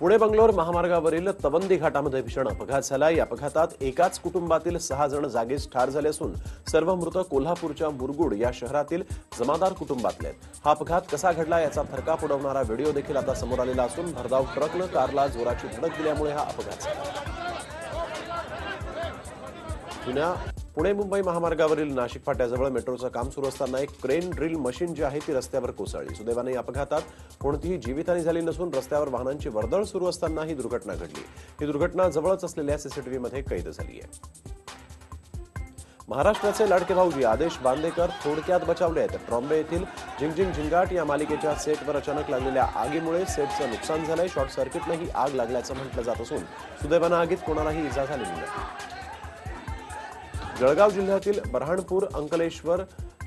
पुणे बंगलोर महामार्गावरील तवंदी घाटामध्ये भीषण अपघात झाला। या अपघातात एकाच कुटुंबातील 6 जण जागीच ठार झाले असून सर्व मृत कोल्हापूरच्या मुरगुड या शहरातील जमादार कुटुंबातले आहेत। हा अपघात कसा घडला याचा थरकाप उडवणारा व्हिडिओ देखील आता समोर आलेला असून भरधाव ट्रकनं कारला जोराची धडक दिल्यामुळे हा अपघात झाला। पुणे मुंबई महामार्गावरील नाशिक फाट्याजवळ मेट्रोचं काम सुरू असताना एक क्रेन ड्रिल मशीन जी आहे ती रस्त्यावर कोसळली। सुदैवाने या अपघातात कोणतीही जीवितहानी झाली नसून रस्त्यावर वाहनांची वर्दळ सुरू असताना ही दुर्घटना घडली। ही दुर्घटना जवळच असलेल्या सीसीटीव्हीमध्ये कैद झाली आहे। महाराष्ट्राचे लाडके भाऊजी आदेश बांदेकर थोडक्यात बचावले आहेत। ट्रॉम्बे येथील झिंग झिंग झिंगाट या मालिकेच्या सेटवर अचानक लागलेल्या आगीमुळे सेटचं नुकसान झालंय। शॉर्ट सर्किटने ही आग लागल्याचं म्हटलं जात असून सुदैवाने आगीत कोणालाही इजा झालेली नाही। जळगाव जिल्ह्यातील बऱ्हाणपूर अंकलेश्वर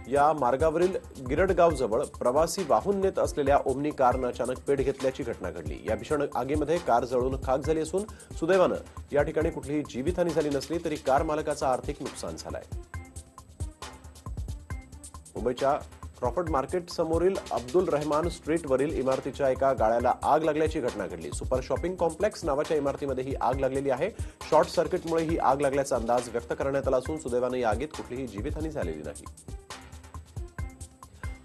या मार्गावरील गिरडगावजवळ प्रवासी वाहून नेत असलेल्या ओमनी कारनं अचानक पेट घेतल्याची घटना घडली। या भीषण आगीमध्ये कार जळून खाक झाली असून सुदैवानं या ठिकाणी कुठलीही जीवितहानी झाली नसली तरी कार मालकाचं आर्थिक नुकसान झालंय। मुंबईच्या क्रॉफर्ड मार्केट समोरील अब्दुल रहमान स्ट्रीटवरील इमारतीच्या एका गाळ्याला आग लागल्याची घटना घडली। सुपर शॉपिंग कॉम्प्लेक्स नावाच्या इमारतीमध्ये ही आग लागलेली आहे। शॉर्ट सर्किटमुळे ही आग लागल्याचा अंदाज व्यक्त करण्यात आला असून सुदैवाने या आगीत कुठलीही जीवितहानी झालेली नाही।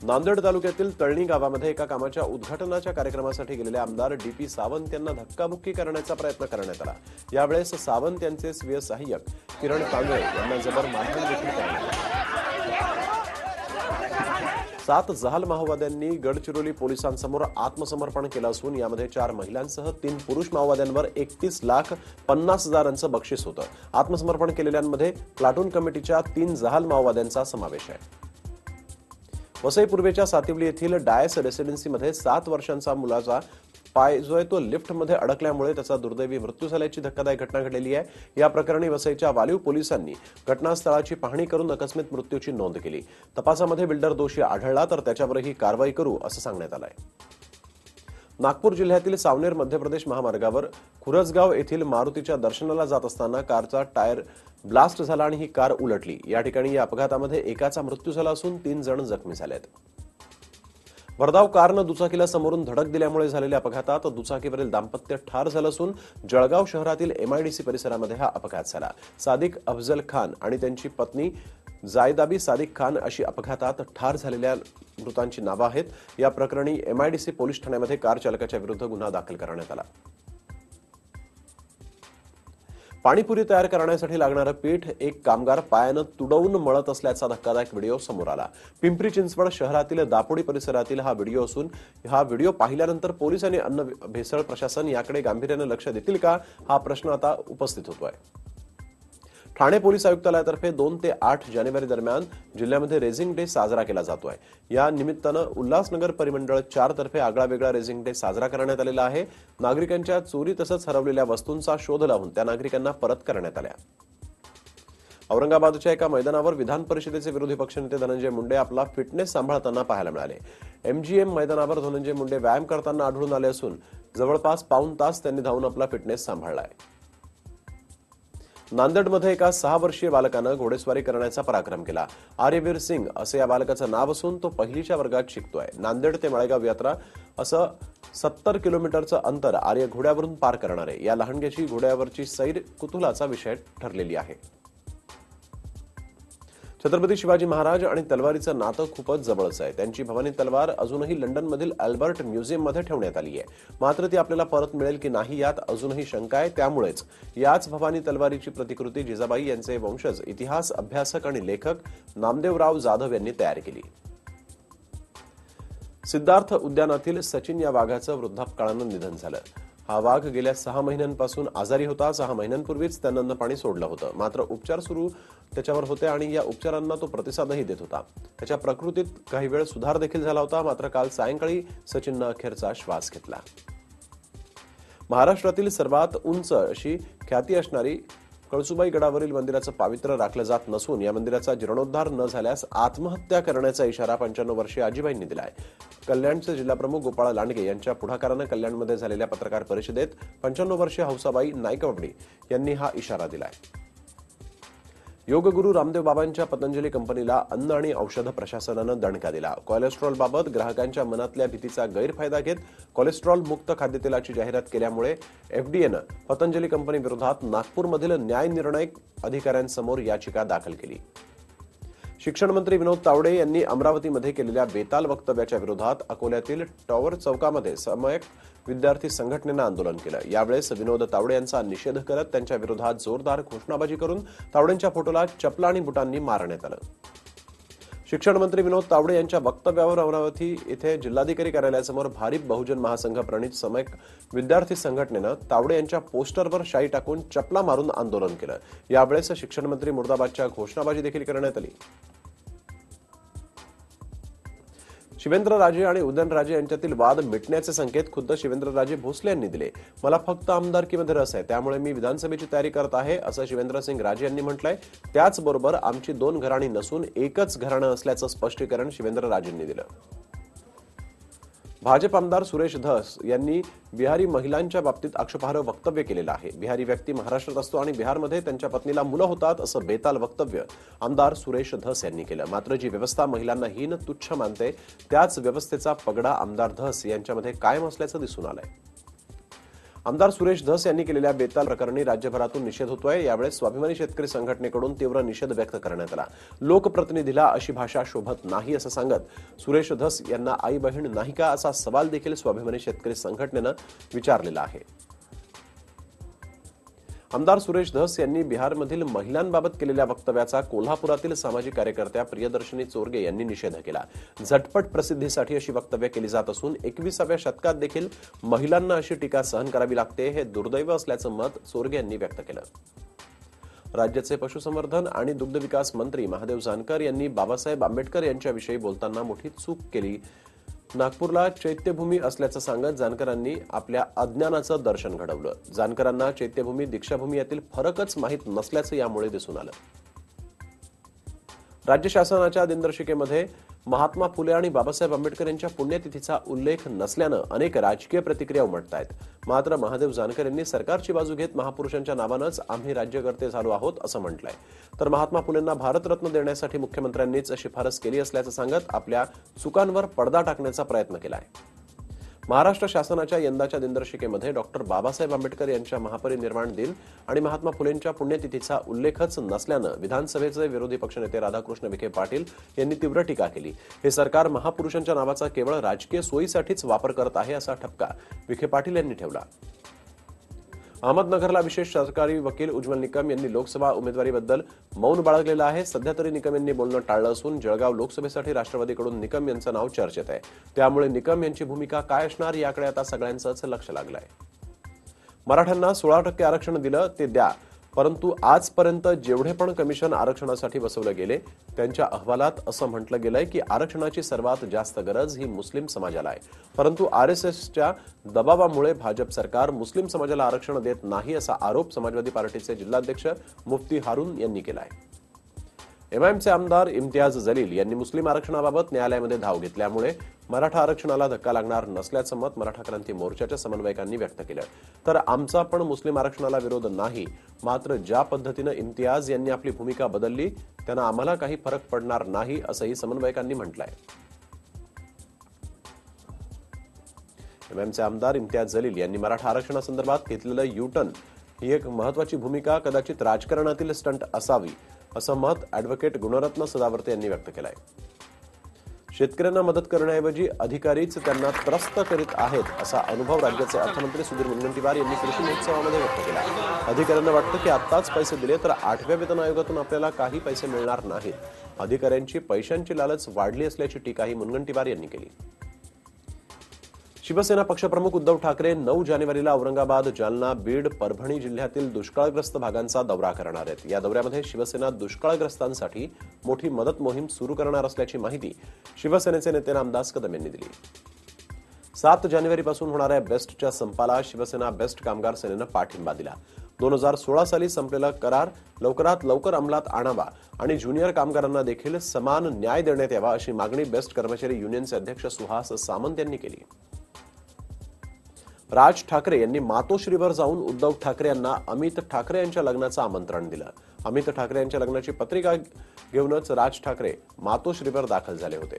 नांदेड तालुक्यातील तळणी गावामध्ये एका कामाच्या उद्घाटनाच्या कार्यक्रमासाठी गेलेल्या आमदार डी.पी. सावंत यांना धक्काबुक्की करण्याचा प्रयत्न करण्यात आला। यावेळेस सावंत यांचे स्वीय सहाय्यक किरण कांगळे यांना जबर मारहाण देखील करण्यात आली। 7 जहाल माओवाद्यांनी गडचिरोली पोलिसांसमोर आत्मसमर्पण केलं असून यामध्ये 4 महिलांसह 3 पुरुष माओवाद्यांवर 31,50,000चं बक्षीस होतं। आत्मसमर्पण केलेल्यांमध्ये प्लाटून कमिटीच्या 3 जहाल माओवाद्यांचा समावेश आहे। वसई पूर्वेच्या सातिवली येथील डायस रेसिडेन्सीमध्ये 7 वर्षांचा मुलाचा पाय जो आहे तो लिफ्टमध्ये अडकल्यामुळे त्याचा दुर्दैवी मृत्यू झाल्याची धक्कादायक घटना घडलेली आहे। या प्रकरणी वसईच्या वालीव पोलिसांनी घटनास्थळाची पाहणी करून अकस्मात मृत्यूची नोंद केली। तपासामध्ये बिल्डर दोषी आढळला तर त्याच्यावरही कारवाई करू असं सांगण्यात आलंय। नागपूर जिल्ह्यातील सावनेर मध्य प्रदेश महामार्गावर खुरसगाव येथील मारुतीच्या दर्शनाला जात असताना कारचा टायर ब्लास्ट झाला आणि ही कार उलटली। या ठिकाणी या अपघातामध्ये एकाचा मृत्यू झाला असून 3 जण जखमी झालेत। भरधाव कारनं दुचाकीला समोरून धडक दिल्यामुळे झालेल्या अपघातात दुचाकीवरील दाम्पत्य ठार झालं असून जळगाव शहरातील एमआयडीसी परिसरामध्ये हा अपघात झाला। सादिक अफजल खान आणि त्यांची पत्नी जायदाबी सादिक खान अशी अपघातात ठार झालेल्या मृतांची नावं आहेत। या प्रकरणी एमआयडीसी पोलीस ठाण्यामध्ये कार चालकाच्या विरुद्ध गुन्हा दाखल करण्यात आला। पाणीपुरी तयार करण्यासाठी लागणारं पीठ एक कामगार पायानं तुडवून मळत असल्याचा धक्कादायक व्हिडिओ समोर आला। पिंपरी चिंचवड शहरातील दापोडी परिसरातील हा व्हिडिओ असून हा व्हिडिओ पाहिल्यानंतर पोलीस आणि अन्न भेसळ प्रशासन याकडे गांभीर्याने लक्ष देतील का हा प्रश्न आता उपस्थित होतोय। ठाणे पोलीस आयुक्तालयातर्फे 2 ते 8 जानेवारी दरम्यान जिल्ह्यामध्ये रेझिंग डे साजरा केला जातोय। या निमित्तानं उल्हासनगर परिमंडळ 4 तर्फे आगळा वेगळा रेझिंग डे साजरा करण्यात आलेला आहे। नागरिकांच्या चोरी तसंच हरवलेल्या वस्तूंचा शोध लावून त्या नागरिकांना परत करण्यात आल्या। औरंगाबादच्या एका मैदानावर विधान परिषदेचे विरोधी पक्षनेते धनंजय मुंडे आपला फिटनेस सांभाळताना पाहायला मिळाले। एमजीएम मैदानावर धनंजय मुंडे व्यायाम करताना आढळून आले असून जवळपास पाऊण तास त्यांनी धावून आपला फिटनेस सांभाळलाय। नांदेडमध्ये एका 6 वर्षीय बालकानं घोडेस्वारी करण्याचा पराक्रम केला। आर्यवीर सिंग असं या बालकाचं नाव असून तो पहिलीच्या वर्गात शिकतोय। नांदेड ते मळेगाव यात्रा असं 70 किलोमीटरचं अंतर आर्य घोड्यावरून पार करणार आहे। या लहानग्याची घोड्यावरची सैर कुतूहलाचा विषय ठरलेली आहे। छत्रपती शिवाजी महाराज आणि तलवारीचं नातं खूपच जवळचं आहे। त्यांची भवानी तलवार अजूनही लंडनमधील अल्बर्ट म्युझियममध्ये ठेवण्यात आली आहे। मात्र ती आपल्याला परत मिळेल की नाही यात अजूनही शंका आहे। त्यामुळेच याच भवानी तलवारीची प्रतिकृती जिजाबाई यांचे वंशज इतिहास अभ्यासक आणि लेखक नामदेवराव जाधव यांनी तयार केली। सिद्धार्थ उद्यानातील सचिन या वाघाचं वृद्धापकाळानं निधन झालं। हा वाघ गेल्या 6 महिन्यांपासून आजारी होता। 6 महिन्यांपूर्वीच त्यानं अन्न पाणी सोडलं होतं। मात्र उपचार सुरू त्याच्यावर होते आणि या उपचारांना तो प्रतिसादही देत होता। त्याच्या प्रकृतीत काही वेळ सुधार देखील झाला होता। मात्र काल सायंकाळी सचिननं अखेरचा श्वास घेतला। महाराष्ट्रातील सर्वात उंच अशी ख्याती असणारी कळसुबाई गडावरील मंदिराचं पावित्र्य राखलं जात नसून या मंदिराचा जीर्णोद्धार न झाल्यास आत्महत्या करण्याचा इशारा 95 वर्षीय आजीबाईंनी दिलाय। कल्याणचे जिल्हाप्रमुख गोपाळ लांडगे यांच्या पुढाकारानं कल्याणमध्ये झालेल्या पत्रकार परिषदेत 95 वर्षीय हौसाबाई नायकवडी यांनी हा इशारा दिलाय। योगगुरू रामदेव बाबांच्या पतंजली कंपनीला अन्न आणि औषध प्रशासनानं दणका दिला. कोलेस्ट्रॉलबाबत ग्राहकांच्या मनातल्या भीतीचा गैरफायदा घेत कोलेस्ट्रॉल मुक्त खाद्यतेलाची जाहिरात केल्यामुळे एफडीएनं पतंजली कंपनी विरोधात नागपूरमधील न्यायनिर्णय अधिकाऱ्यांसमोर याचिका दाखल केली. शिक्षण मंत्री विनोद तावडे यांनी अमरावतीमध्ये केलेल्या बेताल वक्तव्याच्या विरोधात अकोल्यातील टॉवर चौकामध्ये समयक विद्यार्थी संघटनेनं आंदोलन केलं. यावेळेस विनोद तावडे यांचा निषेध करत त्यांच्या विरोधात जोरदार घोषणाबाजी करून तावडेंच्या फोटोला चपला आणि बुटांनी मारण्यात आलं. शिक्षण मंत्री विनोद तावडे यांच्या वक्तव्यावर अमरावती येथे जिल्हाधिकारी कार्यालयासमोर भारिप बहुजन महासंघ प्रणित समयक विद्यार्थी संघटनेनं तावडे यांच्या पोस्टरवर शाई टाकून चपला मारून आंदोलन केलं. यावेळेस शिक्षण मंत्री मुर्दाबादच्या घोषणाबाजी देखील करण्यात आली. शिवेंद्रराजे आणि उदयनराजे यांच्यातील वाद मिटण्याचे संकेत खुद्द शिवेंद्रराजे भोसले यांनी दिले. मला फक्त आमदारकीमध्ये रस आहे, त्यामुळे मी विधानसभेची तयारी करत आहे, असं शिवेंद्रसिंग राजे यांनी म्हटलंय. त्याचबरोबर आमची 2 घराणी नसून एकच घराणं असल्याचं स्पष्टीकरण शिवेंद्रराजेंनी दिलं. भाजप आमदार सुरेश धस यांनी बिहारी महिलांच्या बाबतीत आक्षेपार्ह वक्तव्य केलेलं आहे. बिहारी व्यक्ती महाराष्ट्रात असतो आणि बिहारमध्ये त्यांच्या पत्नीला मुलं होतात असं बेताल वक्तव्य आमदार सुरेश धस यांनी केलं. मात्र जी व्यवस्था महिलांना हीन तुच्छ मानते त्याच व्यवस्थेचा पगडा आमदार धस यांच्यामध्ये कायम असल्याचं दिसून आलंय. आमदार सुरेश धस यांनी केलेल्या बेताल प्रकरणी राज्यभरातून निषेध होतोय. यावेळेस स्वाभिमानी शेतकरी संघटनेकडून तीव्र निषेध व्यक्त करण्यात आला. लोकप्रतिनिधीला अशी भाषा शोभत नाही असं सांगत सुरेश धस यांना आई बहीण नाही का असा सवाल देखील स्वाभिमानी शेतकरी संघटनेनं विचारलेला आहे. आमदार सुरेश धस यांनी बिहारमधील महिलांबाबत केलेल्या वक्तव्याचा कोल्हापुरातील सामाजिक कार्यकर्त्या प्रियदर्शनी चोरगे यांनी निषेध केला. झटपट प्रसिद्धीसाठी अशी वक्तव्य केली जात असून 21व्या शतकात देखील महिलांना अशी टीका सहन करावी लागते, हे दुर्दैव असल्याचं मत चोरगे यांनी व्यक्त केलं. राज्याचे पशुसंवर्धन आणि दुग्धविकास मंत्री महादेव जानकर यांनी बाबासाहेब आंबेडकर यांच्याविषयी बोलताना मोठी चूक केली. नागपूरला चैत्यभूमी असल्याचं सांगत जानकरांनी आपल्या अज्ञानाचं दर्शन घडवलं. जानकरांना चैत्यभूमी दीक्षाभूमी यातील फरकच माहीत नसल्याचं यामुळे दिसून आलं. राज्य शासनाच्या दिनदर्शिकेमध्ये महात्मा फुले आणि बाबासाहेब आंबेडकर यांच्या पुण्यतिथीचा उल्लेख नसल्यानं अनेक राजकीय प्रतिक्रिया उमटतायत. मात्र महादेव जानकर यांनी सरकारची बाजू घेत महापुरुषांच्या नावानंच आम्ही राज्यकर्ते झालो आहोत असं म्हटलंय. तर महात्मा फुलेंना भारतरत्न देण्यासाठी मुख्यमंत्र्यांनीच शिफारस केली असल्याचं सांगत आपल्या चुकांवर पडदा टाकण्याचा प्रयत्न केलाय. महाराष्ट्र शासनाच्या यंदाच्या दिनदर्शिकेमध्ये डॉक्टर बाबासाहेब आंबेडकर यांच्या महापरिनिर्वाण दिन आणि महात्मा फुलेंच्या पुण्यतिथीचा उल्लेखच नसल्यानं विधानसभेचे विरोधी पक्षनेते राधाकृष्ण विखे पाटील यांनी तीव्र टीका केली. हे सरकार महापुरुषांच्या नावाचा केवळ राजकीय सोयीसाठीच वापर करत आहे असा ठपका विखे पाटील यांनी ठेवला. अहमदनगरला विशेष सरकारी वकील उज्ज्वल निकम यांनी लोकसभा उमेदवारीबद्दल मौन बाळगलेलं आहे. सध्या तरी निकम यांनी बोलणं टाळलं असून जळगाव लोकसभेसाठी राष्ट्रवादीकडून निकम यांचं नाव चर्चेत आहे. त्यामुळे निकम यांची भूमिका काय असणार याकडे आता सगळ्यांचंच लक्ष लागलंय. मराठ्यांना 16% आरक्षण दिलं ते द्या, परंतु आजपर्यंत जेवढे पण कमिशन आरक्षणासाठी बसवले गेले त्यांच्या अहवालात असं म्हटलं गेलंय की आरक्षणाची सर्वात जास्त गरज ही मुस्लिम समाजाला आहे, परंतु आरएसएसच्या दबावामुळे भाजप सरकार मुस्लिम समाजाला आरक्षण देत नाही असा आरोप समाजवादी पार्टीचे जिल्हाध्यक्ष मुफ्ती हारून यांनी केलाय. एमआयएमचे आमदार इम्तियाज जलील यांनी मुस्लिम आरक्षणाबाबत न्यायालयामध्ये धाव घेतल्यामुळे मराठा आरक्षणाला धक्का लागणार नसल्याचं मत मराठा क्रांती मोर्चाच्या समन्वयकांनी व्यक्त केलं. तर आमचा पण मुस्लिम आरक्षणाला विरोध नाही, मात्र ज्या पद्धतीनं इम्तियाज यांनी आपली भूमिका बदलली त्यांना आम्हाला काही फरक पडणार नाही असंही समन्वयकांनी म्हटलंय. एमआयएमचे आमदार इम्तियाज जलील यांनी मराठा आरक्षणासंदर्भात घेतलेलं युटर्न ही एक महत्वाची भूमिका कदाचित राजकारणातील स्टंट असावी असं मत अॅडव्होकेट गुणरत्न सदावर्ते यांनी व्यक्त केलंय. शेतकऱ्यांना मदत करण्याऐवजी अधिकारीच त्यांना त्रस्त करीत आहेत असा अनुभव राज्याचे अर्थमंत्री सुधीर मुनगंटीवार यांनी कृषी महोत्सवामध्ये व्यक्त केला. अधिकाऱ्यांना वाटतं की आत्ताच पैसे दिले तर 8व्या वेतन आयोगातून आपल्याला काही पैसे मिळणार नाहीत. अधिकाऱ्यांची पैशांची लालच वाढली असल्याची टीकाही मुनगंटीवार यांनी केली. शिवसेना पक्षप्रमुख उद्धव ठाकरे 9 जानेवारीला औरंगाबाद, जालना, बीड, परभणी जिल्ह्यातील दुष्काळग्रस्त भागांचा दौरा करणार आहेत. या दौऱ्यामध्ये शिवसेना दुष्काळग्रस्तांसाठी मोठी मदत मोहीम सुरू करणार असल्याची माहिती शिवसेनेचे नेते रामदास कदम यांनी दिली. 7 जानेवारीपासून होणाऱ्या बेस्टच्या संपाला शिवसेना बेस्ट कामगार सेनेनं पाठिंबा दिला. 2016 साली संपलेला करार लवकरात लवकर अंमलात आणावा आणि ज्युनियर कामगारांना देखील समान न्याय देण्यात यावा अशी मागणी बेस्ट कर्मचारी युनियनचे अध्यक्ष सुहास सामंत यांनी केली. राज ठाकरे यांनी मातोश्रीवर जाऊन उद्धव ठाकरे यांना अमित ठाकरे यांच्या लग्नाचं आमंत्रण दिलं. अमित ठाकरे यांच्या लग्नाची पत्रिका घेऊनच राज ठाकरे मातोश्रीवर दाखल झाले होते.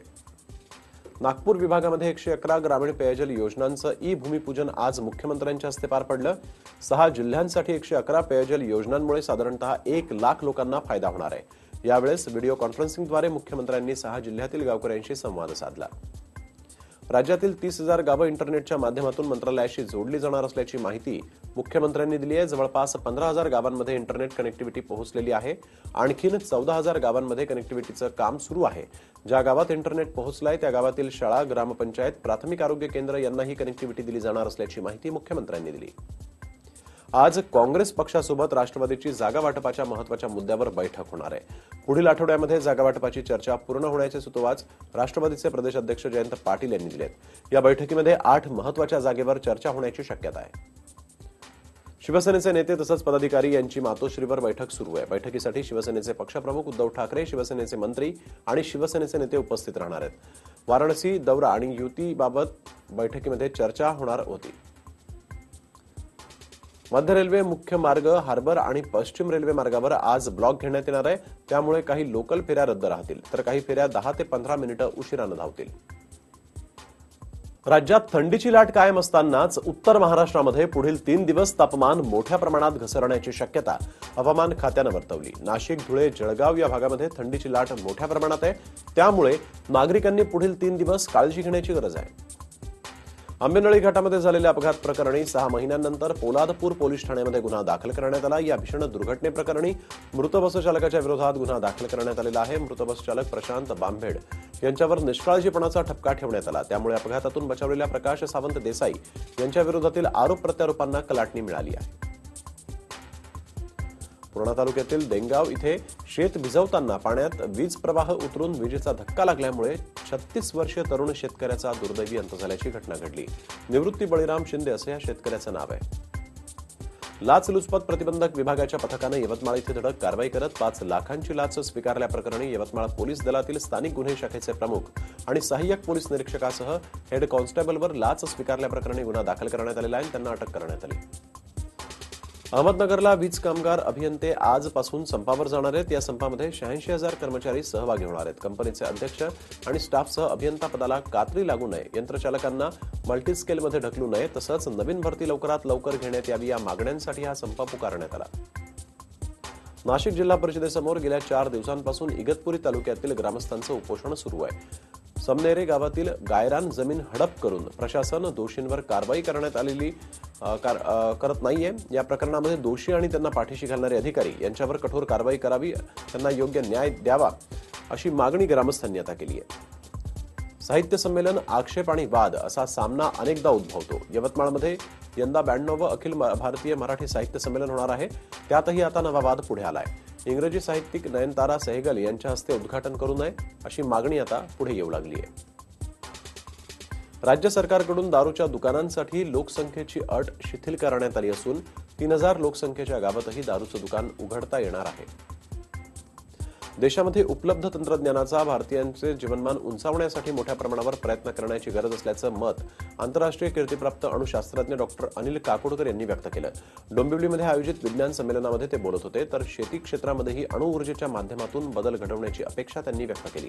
नागपूर विभागामध्ये 111 ग्रामीण पेयजल योजनांचं ई-भूमिपूजन आज मुख्यमंत्र्यांच्या हस्ते पार पडलं. 6 जिल्ह्यांसाठी 111 पेयजल योजनांमुळे साधारणतः 1 लाख लोकांना फायदा होणार आहे. यावेळेस व्हिडिओ कॉन्फरन्सिंगद्वारे मुख्यमंत्र्यांनी 6 जिल्ह्यातील गावकऱ्यांशी संवाद साधला. राज्यातील 30,000 गावं इंटरनेटच्या माध्यमातून मंत्रालयाशी जोडली जाणार असल्याची माहिती मुख्यमंत्र्यांनी दिली आहे. जवळपास 15,000 गावांमध्ये इंटरनेट कनेक्टिव्हिटी पोहोचलेली आहे. आणखीन 14,000 गावांमध्ये कनेक्टिव्हिटीचं काम सुरू आहे. ज्या गावात इंटरनेट पोहोचलाय त्या गावातील शाळा, ग्रामपंचायत, प्राथमिक आरोग्य केंद्र यांनाही कनेक्टिव्हिटी दिली जाणार असल्याची माहिती मुख्यमंत्र्यांनी दिली. आज काँग्रेस पक्षासोबत राष्ट्रवादीची जागा वाटपाच्या महत्त्वाच्या मुद्द्यावर बैठक होणार आहे. पुढील आठवड्यामध्ये जागा वाटपाची चर्चा पूर्ण होण्याचे सुतोवाच राष्ट्रवादीचे प्रदेश अध्यक्ष जयंत पाटील यांनी दिलेत. या बैठकीमध्ये 8 महत्त्वाच्या जागेवर चर्चा होण्याची शक्यता आहे. शिवसेनेचे नेते तसंच पदाधिकारी यांची मातोश्रीवर बैठक सुरू आहे. बैठकीसाठी शिवसेनेचे पक्षप्रमुख उद्धव ठाकरे, शिवसेनेचे मंत्री आणि शिवसेनेचे नेते उपस्थित राहणार आहेत. वाराणसी दौरा आणि युतीबाबत बैठकीमध्ये चर्चा होणार होती. मध्य रेल्वे मुख्य मार्ग, हार्बर आणि पश्चिम रेल्वे मार्गावर आज ब्लॉक घेण्यात येणार आहे. त्यामुळे काही लोकल फेऱ्या रद्द राहतील, तर काही फेऱ्या 10 ते 15 मिनिटं उशिरानं धावतील. राज्यात थंडीची लाट कायम असतानाच उत्तर महाराष्ट्रामध्ये पुढील 3 दिवस तापमान मोठ्या प्रमाणात घसरण्याची शक्यता हवामान खात्यानं वर्तवली. नाशिक, धुळे, जळगाव या भागामध्ये थंडीची लाट मोठ्या प्रमाणात आहे. त्यामुळे नागरिकांनी पुढील 3 दिवस काळजी घेण्याची गरज आहे. आंबेनळी घाटामध्ये झालेल्या अपघात प्रकरणी 6 महिन्यांनंतर पोलादपूर पोलीस ठाण्यामध्ये गुन्हा दाखल करण्यात आला. या भीषण दुर्घटनेप्रकरणी मृत बस चालकाच्या विरोधात गुन्हा दाखल करण्यात आलेला आहे. मृत बस चालक प्रशांत बांभेड यांच्यावर निष्काळजीपणाचा ठपका ठेवण्यात आला. त्यामुळे अपघातातून बचावलेल्या प्रकाश सावंत देसाई यांच्या विरोधातील आरोप प्रत्यारोपांना कलाटणी मिळाली आहे. पूर्णा तालुक्यातील देंगाव इथे शेत भिजवताना पाण्यात वीज प्रवाह उतरून विजेचा धक्का लागल्यामुळे 36 वर्षीय तरुण शेतकऱ्याचा दुर्दैवी अंत झाल्याची घटना घडली. निवृत्ती बळीराम शिंदे असं या शेतकऱ्याचं नाव आहे. लाचलुचपत प्रतिबंधक विभागाच्या पथकानं यवतमाळ इथे धडक कारवाई करत 5 लाखांची लाच स्वीकारल्याप्रकरणी यवतमाळ पोलीस दलातील स्थानिक गुन्हे शाखेचे प्रमुख आणि सहाय्यक पोलीस निरीक्षकासह हेड कॉन्स्टेबलवर लाच स्वीकारल्याप्रकरणी गुन्हा दाखल करण्यात आलेला आहे. त्यांना अटक करण्यात आली. अहमदनगरला वीज कामगार अभियंते आजपासून संपावर जाणार आहेत. या संपामध्ये 86,000 कर्मचारी सहभागी होणार आहेत. कंपनीचे अध्यक्ष आणि स्टाफसह अभियंता पदाला कात्री लागू नये, यंत्रचालकांना मल्टीस्केलमध्ये ढकलू नये, तसंच नवीन भरती लवकरात लवकर घेण्यात यावी या मागण्यांसाठी हा संप पुकारण्यात आला. नाशिक जिल्हा परिषदेसमोर गेल्या 4 दिवसांपासून इगतपुरी तालुक्यातील ग्रामस्थांचं उपोषण सुरू आहे. समनेरे गावातील गायरान जमीन हडप करून प्रशासन दोषींवर कारवाई करत नाहीये. या प्रकरणामध्ये दोषी आणि त्यांना पाठीशी घालणारे अधिकारी यांच्यावर कठोर कारवाई करावी, त्यांना योग्य न्याय द्यावा अशी मागणी ग्रामस्थांनी आता केली आहे. साहित्य संमेलन, आक्षेप आणि वाद असा सामना अनेकदा उद्भवतो. यवतमाळमध्ये यंदा 92वे अखिल भारतीय मराठी साहित्य संमेलन होणार आहे. त्यातही आता नवा वाद पुढे आलाय. इंग्रजी साहित्यिक नयनतारा सहगल यांच्या हस्ते उद्घाटन करू नये अशी मागणी आता पुढे येऊ लागली आहे. राज्य सरकारकडून दारूच्या दुकानांसाठी लोकसंख्येची अट शिथिल करण्यात आली असून 3000 लोकसंख्येच्या गावातही दारूचं दुकान उघडता येणार आहे. देशामध्ये उपलब्ध तंत्रज्ञानाचा भारतीयांचे जीवनमान उंचावण्यासाठी मोठ्या प्रमाणावर प्रयत्न करण्याची गरज असल्याचं मत आंतरराष्ट्रीय कीर्तिप्राप्त अणुशास्त्रज्ञ डॉक्टर अनिल काकोडकर यांनी व्यक्त केलं. डोंबिवलीमध्ये आयोजित विज्ञान संमेलनामध्ये ते बोलत होते. तर शेती क्षेत्रामध्येही अणुऊर्जेच्या माध्यमातून बदल घडवण्याची अपेक्षा त्यांनी व्यक्त केली.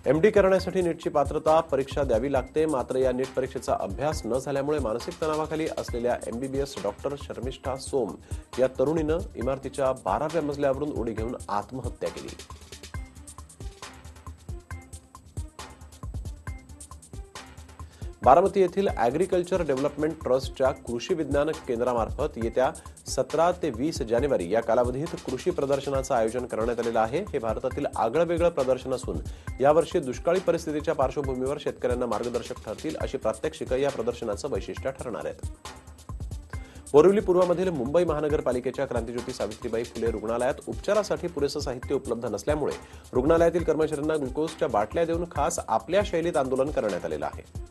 एमडी करण्यासाठी नीटची पात्रता परीक्षा द्यावी लागते. मात्र या नीट परीक्षेचा अभ्यास न झाल्यामुळे मानसिक तणावाखाली असलेल्या एमबीबीएस डॉक्टर शर्मिष्ठा सोम या तरुणीनं इमारतीच्या 12व्या मजल्यावरून उडी घेऊन आत्महत्या केली. बारामती येथील ॲग्रिकल्चर डेव्हलपमेंट ट्रस्टच्या कृषी विज्ञान केंद्रामार्फत येत्या 17 ते 20 जानेवारी या कालावधीत कृषी प्रदर्शनाचं आयोजन करण्यात आलेलं आहे. हे भारतातील आगळंवेगळं प्रदर्शन असून यावर्षी दुष्काळी परिस्थितीच्या पार्श्वभूमीवर शेतकऱ्यांना मार्गदर्शक ठरतील अशी प्रात्यक्षिकं या प्रदर्शनाचं वैशिष्ट्य ठरणार आहेत. बोरिवली पूर्वमधील मुंबई महानगरपालिकेच्या क्रांतिज्योती सावित्रीबाई फुले रुग्णालयात उपचारासाठी पुरेसं साहित्य उपलब्ध नसल्यामुळे रुग्णालयातील कर्मचाऱ्यांना ग्लुकोजच्या बाटल्या देऊन खास आपल्या शैलीत आंदोलन करण्यात आलेलं आहे.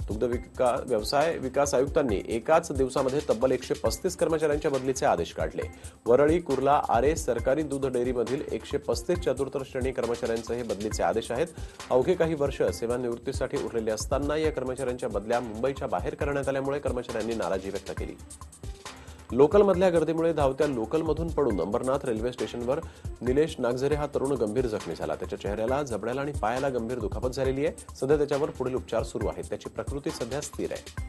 दुग्ध व्यवसाय विकास आयुक्तांनी एकाच दिवसामध्ये तब्बल 135 कर्मचाऱ्यांच्या बदलीचे आदेश काढले. वरळी, कुर्ला, आरे सरकारी दूध डेअरीमधील 135 चतुर्थ श्रेणी कर्मचाऱ्यांचे हे बदलीचे आदेश आहेत. अवघे काही वर्ष सेवानिवृत्तीसाठी उरलेले असताना या कर्मचाऱ्यांच्या बदल्या मुंबईच्या बाहेर करण्यात आल्यामुळे कर्मचाऱ्यांनी नाराजी व्यक्त केली. लोकलमधल्या गर्दीमुळे धावत्या लोकलमधून पडून अंबरनाथ रेल्वे स्टेशनवर निलेश नागझरे हा तरुण गंभीर जखमी झाला. त्याच्या चेहऱ्याला, जबड्याला आणि पायाला गंभीर दुखापत झालेली आहे. सध्या त्याच्यावर पुढील उपचार सुरू आहेत. त्याची प्रकृती सध्या स्थिर आहे.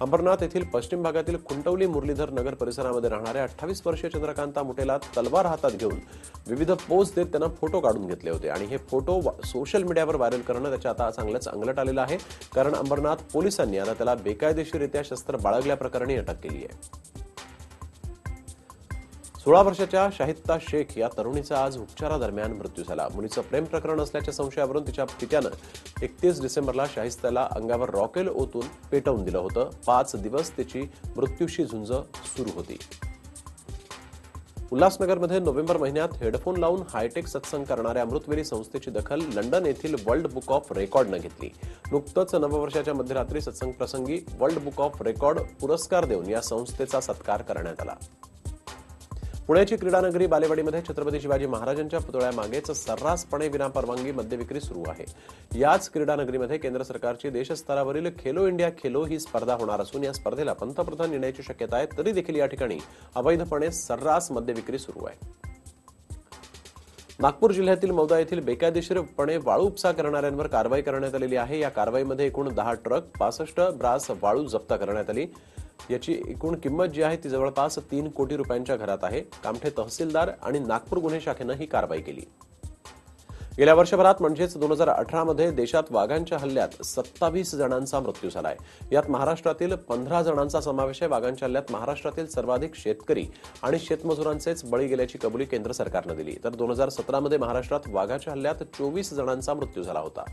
अंबरनाथ येथील पश्चिम भागातील खुंटवली मुरलीधर नगर परिसरामध्ये राहणाऱ्या 28 वर्षीय चंद्रकांता मुटेला तलवार हातात घेऊन विविध पोज देत त्यांना फोटो काढून घेतले होते आणि हे फोटो सोशल मीडियावर व्हायरल करणं त्याच्या आता चांगलंच अंगलट आलेलं आहे. कारण अंबरनाथ पोलिसांनी आता त्याला बेकायदेशीररित्या शस्त्र बाळगल्याप्रकरणी अटक केली आहे. 16 वर्षाच्या शाहिस्ता शेख या तरुणीचा आज उपचारादरम्यान मृत्यू झाला. मुलीचं प्रेम प्रकरण असल्याच्या संशयावरून तिच्या पित्यानं 31 डिसेंबरला शाहिस्ताला अंगावर रॉकेल ओतून पेटवून दिलं होतं. 5 दिवस तिची मृत्यूशी झुंज सुरू होती. उल्हासनगरमध्ये नोव्हेंबर महिन्यात हेडफोन लावून हायटेक सत्संग करणाऱ्या अमृतवेली संस्थेची दखल लंडन येथील वर्ल्ड बुक ऑफ रेकॉर्डनं घेतली. नुकतंच नववर्षाच्या मध्यरात्री सत्संग प्रसंगी वर्ल्ड बुक ऑफ रेकॉर्ड पुरस्कार देऊन या संस्थेचा सत्कार करण्यात आला. पुण्याची क्रीडानगरी बालेवाडीमध्ये छत्रपती शिवाजी महाराजांच्या पुतळ्यामागेच सर्रासपणे विनापरवानगी मद्यविक्री सुरू आहे. याच क्रीडानगरीमध्ये केंद्र सरकारची देशस्तरावरील खेलो इंडिया खेलो ही स्पर्धा होणार असून या स्पर्धेला पंतप्रधान येण्याची शक्यता आहे. तरी देखील या ठिकाणी अवैधपणे सर्रास मद्यविक्री सुरू आहे. नागपूर जिल्ह्यातील मौदा येथील बेकायदेशीरपणे वाळू उपसा करणाऱ्यांवर कारवाई करण्यात आलेली आहे. या कारवाईमध्ये एकूण 10 ट्रक 65 ब्रास वाळू जप्त करण्यात आली. याची एकूण किंमत जी आहे ती जवळपास 3 कोटी रुपयांच्या घरात आहे. कामठे तहसीलदार आणि नागपूर गुन्हे शाखेनं ही कारवाई केली. गेल्या वर्षभरात म्हणजेच 2018 मध्ये देशात वाघांच्या हल्ल्यात 27 जणांचा मृत्यू झालाय. यात महाराष्ट्रातील 15 जणांचा समावेश आहे. वाघांच्या हल्ल्यात महाराष्ट्रातील सर्वाधिक शेतकरी आणि शेतमजुरांचेच बळी गेल्याची कबुली केंद्र सरकारनं दिली. तर 2017 मध्ये महाराष्ट्रात वाघाच्या हल्ल्यात 24 जणांचा मृत्यू झाला होता.